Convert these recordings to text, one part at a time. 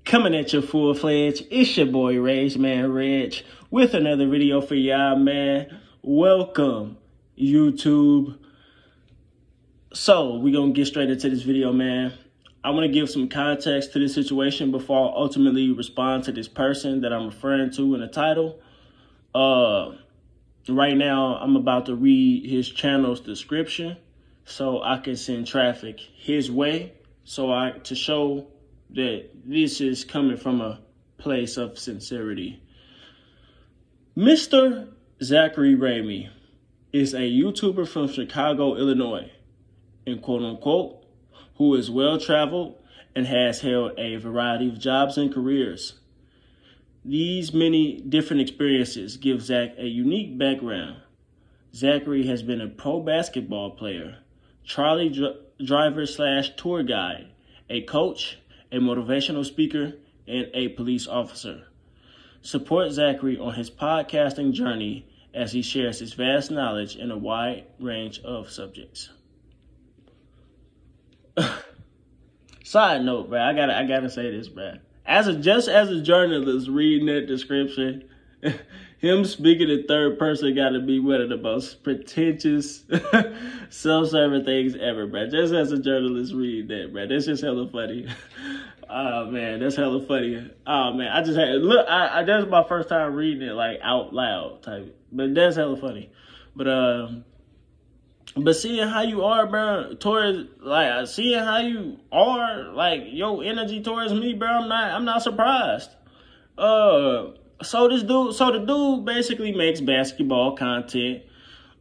Coming at you full-fledged, it's your boy Regg, with another video for y'all, man. Welcome, YouTube. So, we're going to get straight into this video, man. I want to give some context to this situation before I ultimately respond to this person that I'm referring to in the title. Right now, I'm about to read his channel's description so I can send traffic his way to show that this is coming from a place of sincerity. Mr. Zachary Ramey is a YouTuber from Chicago, Illinois, and quote unquote, who is well-traveled and has held a variety of jobs and careers. These many different experiences give Zach a unique background. Zachary has been a pro basketball player, trolley driver / tour guide, a coach, a motivational speaker, and a police officer. Support Zachary on his podcasting journey as he shares his vast knowledge in a wide range of subjects. Side note, bro, I gotta say this, bro. As a journalist reading that description, him speaking in third person got to be one of the most pretentious, self-serving things ever, bro. Just as a journalist reading that, bro. That's just hella funny. Oh, man, that's hella funny. Oh, man, I just had, look, that's my first time reading it, like, out loud type. But that's hella funny. But seeing how you are, bro, seeing how you are, like, your energy towards me, bro, I'm not surprised. So the dude basically makes basketball content.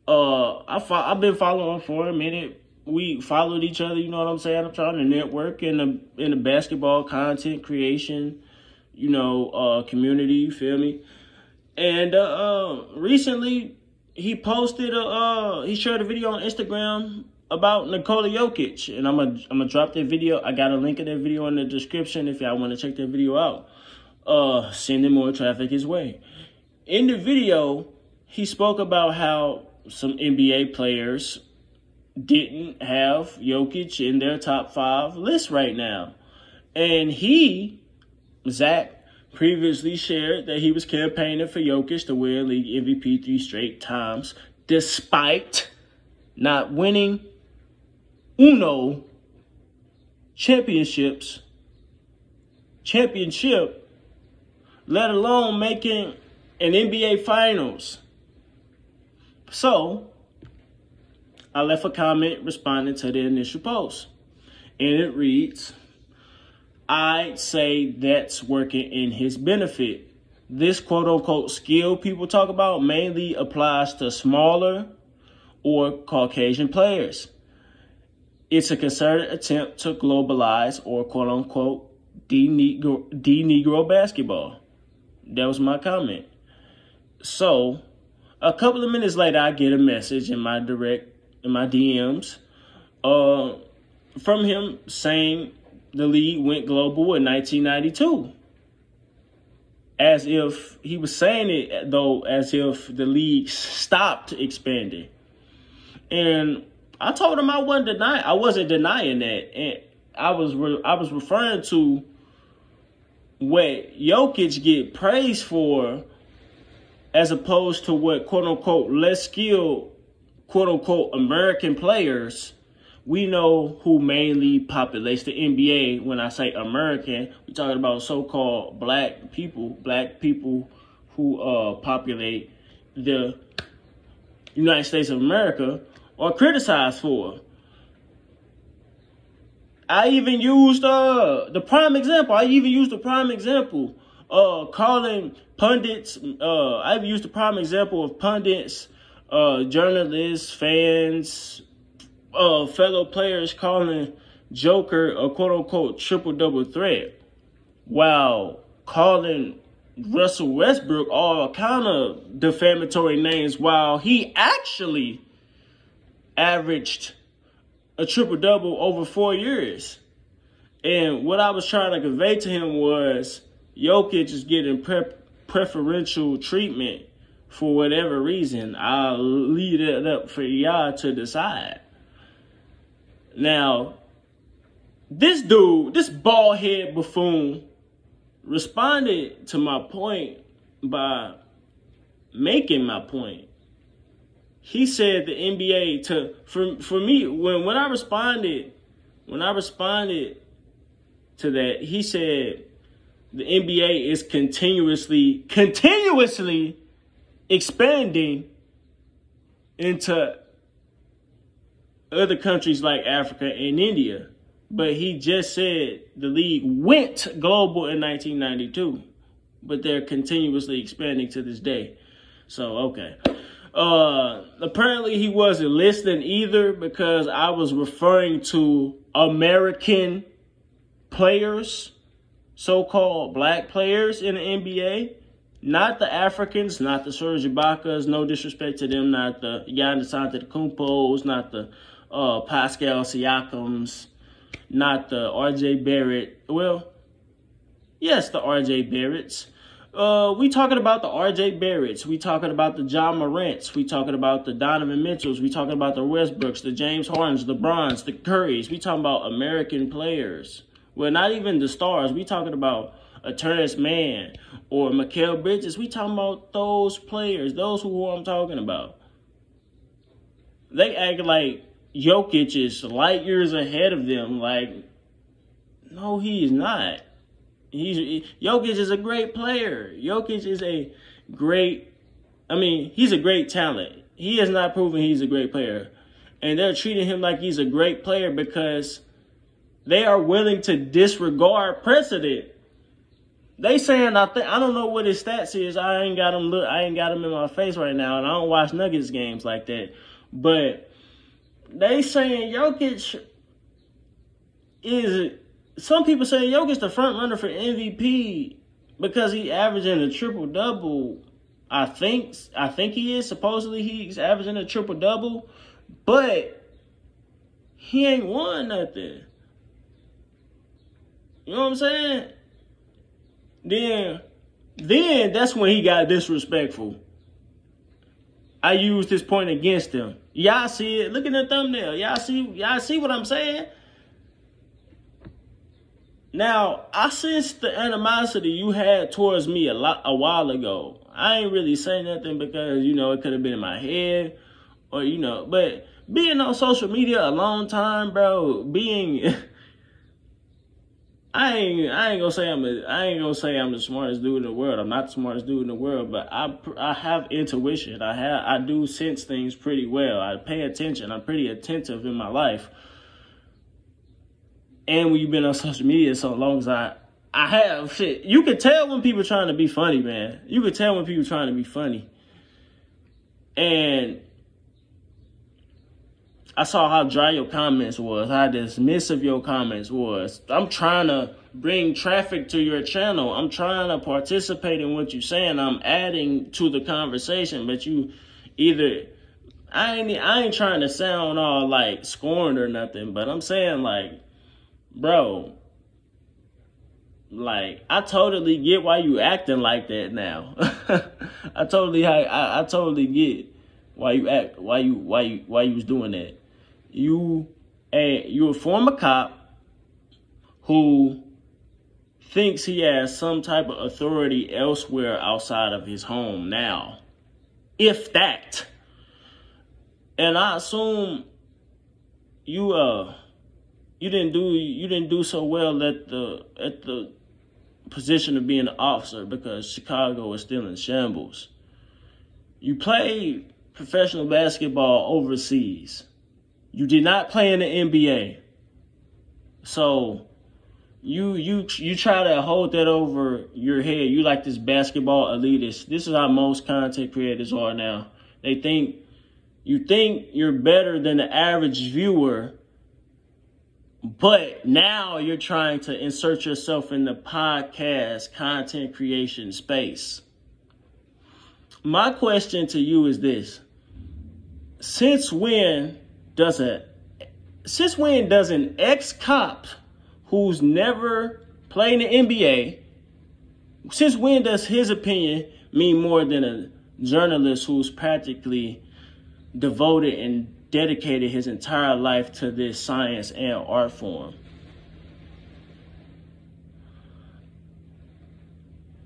I've been following him for a minute. We followed each other, you know what I'm saying? I'm trying to network in the basketball content creation, community, you feel me? And recently he posted he shared a video on Instagram about Nikola Jokic, and I'm gonna drop that video. I got a link in that video in the description if y'all want to check that video out. Sending more traffic his way. In the video, he spoke about how some NBA players didn't have Jokic in their top 5 list right now. And Zach, previously shared that he was campaigning for Jokic to win league MVP 3 straight times, despite not winning championship, let alone making an NBA Finals. So, I left a comment responding to the initial post. And it reads, I'd say that's working in his benefit. This quote-unquote skill people talk about mainly applies to smaller or Caucasian players. It's a concerted attempt to globalize or quote-unquote de-Negro basketball. That was my comment. So, a couple of minutes later, I get a message in my DMs, from him saying the league went global in 1992. As if he was saying it, though, as if the league stopped expanding. And I told him I wasn't denying that. And I was referring to what Jokic get praised for as opposed to what quote-unquote less skilled quote-unquote American players. We know who mainly populates the NBA. When I say American, we're talking about so-called black people who populate the United States of America are criticized for. I even used the prime example. Calling pundits. I've used the prime example of pundits, journalists, fans, fellow players calling Joker a quote-unquote triple-double threat, while calling Russell Westbrook all kind of defamatory names, while he actually averaged a triple-double over 4 years. And what I was trying to convey to him was Jokic is getting preferential treatment for whatever reason. I'll leave it up for y'all to decide. Now, this dude, this bald head buffoon, responded to my point by making my point. He said the NBA for me when I responded to that, he said the NBA is continuously expanding into other countries like Africa and India. But he just said the league went global in 1992, but they're continuously expanding to this day. So, okay. Apparently he wasn't listening either, because I was referring to American players, so-called black players in the NBA, not the Africans, not the Serge Ibaka's, no disrespect to them, not the Giannis Antetokounmpos, not the Pascal Siakams, not the RJ Barrett. Well, yes, the RJ Barretts. We talking about the RJ Barretts. We talking about the John Morants. We talking about the Donovan Mitchells. We talking about the Westbrooks, the James Hardens, the Brons, the Currys. We talking about American players. Well, not even the stars. We talking about a Terrence Mann or Mikal Bridges. We talking about those players. Those who I'm talking about. They act like Jokic is light years ahead of them. Like, no, he is not. Jokic is a great player. Jokic is he's a great talent. He has not proven he's a great player. And they're treating him like he's a great player because they are willing to disregard precedent. They saying, I don't know what his stats is. I ain't got him in my face right now, and I don't watch Nuggets games like that. But they saying Jokic is, some people say Jokic the front runner for MVP because he averaging a triple-double. I think he is. Supposedly he's averaging a triple-double, but he ain't won nothing. You know what I'm saying? Then that's when he got disrespectful. I used this point against him. Y'all see it? Look at the thumbnail. Y'all see what I'm saying? Now, I sensed the animosity you had towards me a while ago. I ain't really say nothing because, it could have been in my head or, but being on social media a long time, bro, I ain't gonna say I'm the smartest dude in the world. I'm not the smartest dude in the world, but I have intuition. I do sense things pretty well. I pay attention. I'm pretty attentive in my life. And when you've been on social media so long as I have, shit, you can tell when people trying to be funny, man. You can tell when people trying to be funny. And I saw how dry your comments was, how dismissive your comments was. I'm trying to bring traffic to your channel. I'm trying to participate in what you're saying. I'm adding to the conversation, but you either, I ain't trying to sound all like scorned or nothing, but I'm saying like, bro, like, I totally get why you acting like that now. I totally get why you was doing that. You're a former cop who thinks he has some type of authority elsewhere outside of his home now, if that. And I assume you didn't do so well at the position of being an officer because Chicago is still in shambles. You played professional basketball overseas. You did not play in the NBA. So you try to hold that over your head. You like this basketball elitist. This is how most content creators are now. You think you're better than the average viewer, but now you're trying to insert yourself in the podcast content creation space. My question to you is this. Since when does an ex-cop who's never played in the NBA, since when does his opinion mean more than a journalist who's practically devoted and dedicated his entire life to this science and art form?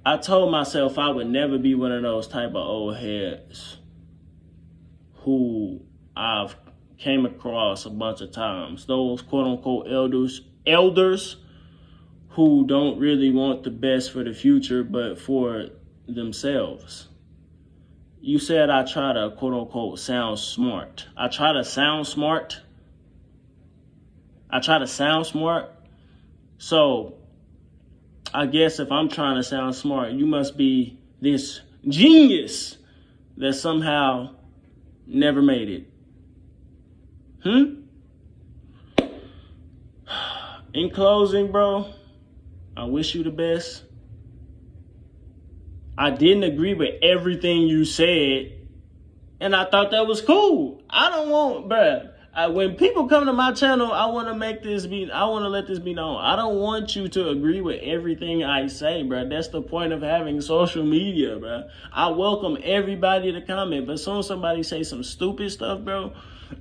I told myself I would never be one of those type of old heads who I've came across a bunch of times. Those quote unquote elders who don't really want the best for the future, but for themselves. You said I try to quote unquote sound smart. I try to sound smart. So I guess if I'm trying to sound smart, you must be this genius that somehow never made it. In closing, bro, I wish you the best. I didn't agree with everything you said, and I thought that was cool. I don't want, bruh. When people come to my channel, I want to let this be known. I don't want you to agree with everything I say, bro. That's the point of having social media, bro. I welcome everybody to comment, but as soon as somebody say some stupid stuff, bro,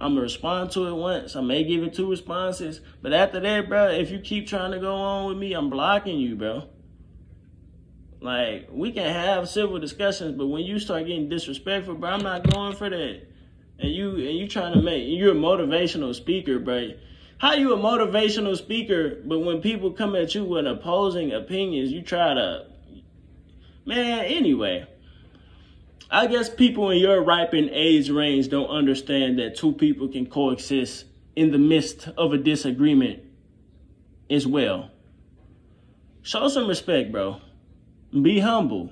I'm going to respond to it once. I may give it 2 responses, but after that, bro, if you keep trying to go on with me, I'm blocking you, bro. Like, we can have civil discussions, but when you start getting disrespectful, bro, I'm not going for that. And you trying to you're a motivational speaker, bro. How you a motivational speaker, but when people come at you with opposing opinions, you try to, man, anyway. I guess people in your ripened age range don't understand that 2 people can coexist in the midst of a disagreement as well. Show some respect, bro. Be humble.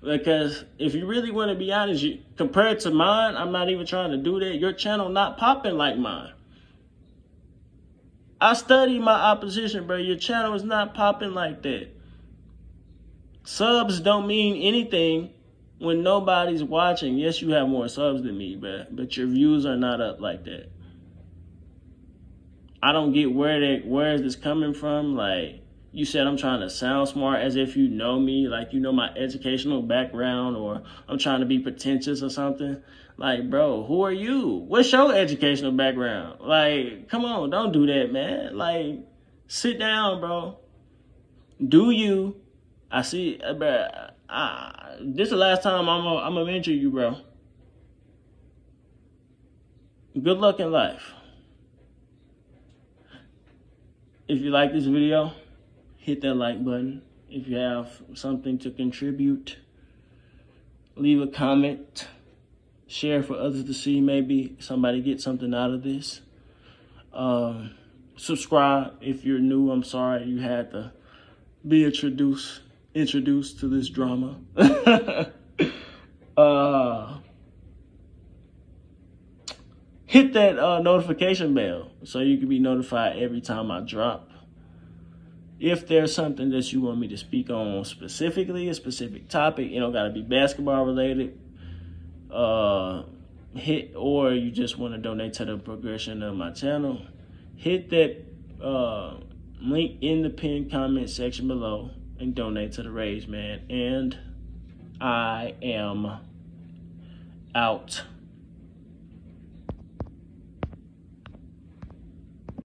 Because if you really want to be honest, compared to mine, I'm not even trying to do that. Your channel not popping like mine. I studied my opposition, bro. Your channel is not popping like that. Subs don't mean anything when nobody's watching. Yes, you have more subs than me, bro, but your views are not up like that. I don't get where is this coming from. Like, you said I'm trying to sound smart as if you know me, like you know my educational background, or I'm trying to be pretentious or something. Like, bro, who are you? What's your educational background? Like, come on, don't do that, man. Like, sit down, bro. Do you? I see, bro. This is the last time I'm gonna mention you, bro. Good luck in life. If you like this video, hit that like button. If you have something to contribute, leave a comment. Share for others to see. Maybe somebody get something out of this. Subscribe if you're new. I'm sorry you had to be introduced to this drama. Hit that notification bell so you can be notified every time I drop. If there's something that you want me to speak on specifically, a specific topic, it don't gotta be basketball related, or you just want to donate to the progression of my channel, hit that link in the pinned comment section below and donate to the Regg, man. And I am out.